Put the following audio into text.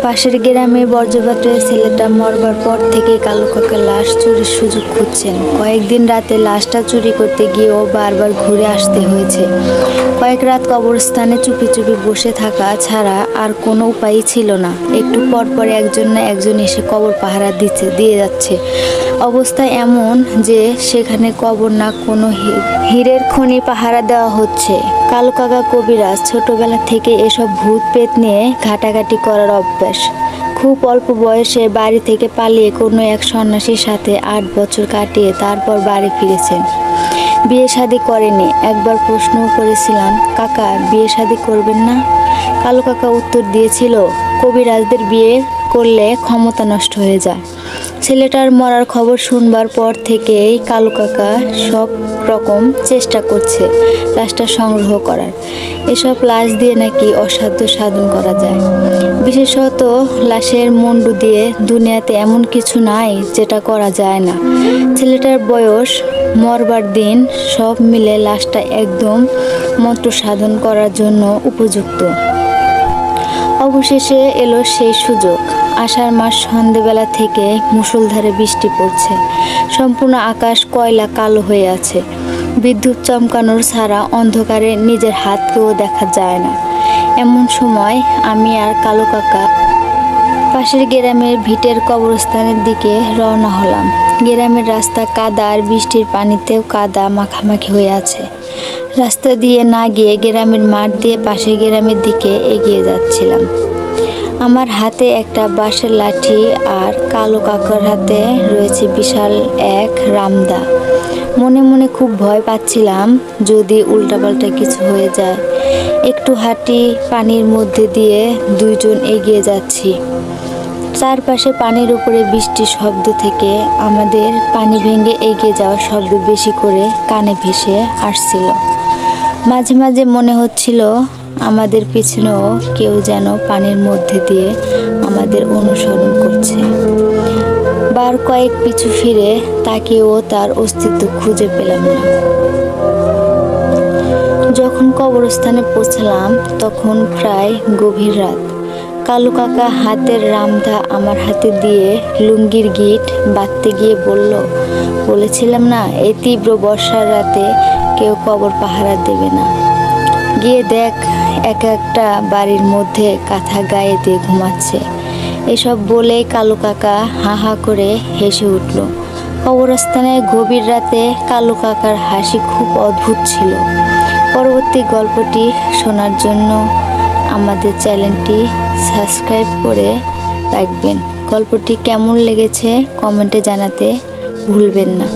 পাশের গ্রামে বর্জ্যপাতের ছেলেটা মরবার পর থেকে কালু কাকা লাশ চুরির সুযোগ খুঁজছেন। কয়েকদিন রাতে লাশটা চুরি করতে গিয়েও বারবার ঘুরে আসতে হয়েছে। কয়েক রাত কবরস্থানে চুপি চুপি বসে থাকা ছাড়া আর কোনো উপায়ই ছিল না। একটু পর পর একজন না একজন এসে কবর পাহারা দিয়ে যাচ্ছে। অবস্থা এমন যে সেখানে কবর না কোনো হীরের খনি পাহারা দেওয়া হচ্ছে। কালু কাকা কবিরাজ, ছোটবেলা থেকে এসব ভূত পেত নিয়ে ঘাটাঘাটি করার অভ্যাস। খুব অল্প বয়সে বাড়ি থেকে পালিয়ে কোনো এক সন্ন্যাসীর সাথে 8 বছর কাটিয়ে তারপর বাড়ি ফিরেছেন। বিয়ে শাদী করেনি। একবার প্রশ্নও করেছিলাম, কাকা বিয়ে শাদী করবেন না? কালু কাকা উত্তর দিয়েছিল, কবিরাজদের বিয়ে করলে ক্ষমতা নষ্ট হয়ে যায়। ছেলেটার মরার খবর শুনবার পর থেকেই কালু কাকা সব রকম চেষ্টা করছে লাশটা সংগ্রহ করার। এসব লাশ দিয়ে নাকি অসাধ্য সাধন করা যায়। বিশেষত লাশের মুন্ডু দিয়ে দুনিয়াতে এমন কিছু নাই যেটা করা যায় না। ছেলেটার বয়স, মরবার দিন সব মিলে লাশটা একদম মন্ত্র সাধন করার জন্য উপযুক্ত। অবশেষে এলো সেই সুযোগ। আষাঢ় মাস সন্ধেবেলা থেকে মুষলধারে বৃষ্টি পড়ছে। সম্পূর্ণ আকাশ কয়লা কালো হয়ে আছে। বিদ্যুৎ চমকানোর ছাড়া অন্ধকারে নিজের হাতকেও দেখা যায় না। এমন সময় আমি আর কালু কাকা পাশের গ্রামের ভিটের কবরস্থানের দিকে রওনা হলাম। গ্রামের রাস্তা কাদা আর বৃষ্টির পানিতেও কাদা মাখামাখি হয়ে আছে। রাস্তা দিয়ে না গিয়ে গ্রামের মাঠ দিয়ে পাশের গ্রামের দিকে এগিয়ে যাচ্ছিলাম। আমার হাতে একটা বাঁশের লাঠি আর কালু কাকার হাতে রয়েছে বিশাল এক রামদা। মনে মনে খুব ভয় পাচ্ছিলাম, যদি উল্টাপাল্টা কিছু হয়ে যায়। একটু হাঁটি পানির মধ্যে দিয়ে দুইজন এগিয়ে যাচ্ছি। চারপাশে পানির উপরে বৃষ্টির শব্দ থেকে আমাদের পানি ভেঙে এগিয়ে যাওয়ার শব্দ বেশি করে কানে ভেসে আসছিল। মাঝে মাঝে মনে হচ্ছিল আমাদের পিছনেও কেউ যেন পানির মধ্যে দিয়ে আমাদের অনুসরণ করছে। বার কয়েক পিছু ফিরে তাকেও তার অস্তিত্ব খুঁজে পেলাম না। যখন কবরস্থানে পৌঁছলাম তখন প্রায় গভীর রাত। কালু কাকা হাতের রামদা আমার হাতে দিয়ে লুঙ্গির গিট বাঁধতে গিয়ে বলেছিলাম না, এই তীব্র বর্ষার রাতে কেউ কবর পাহারা দেবে না। গিয়ে দেখ, একটা বাড়ির মধ্যে কাঁথা গায়ে দিয়ে ঘুমাচ্ছে। এসব বলে কালু কাকা হা হা করে হেসে উঠল। কবরস্থানের গভীর রাতে কালু কাকার হাসি খুব অদ্ভুত ছিল। পরবর্তী গল্পটি শোনার জন্য আমাদের চ্যানেলটি সাবস্ক্রাইব করে রাখবেন। গল্পটি কেমন লেগেছে কমেন্টে জানাতে ভুলবেন না।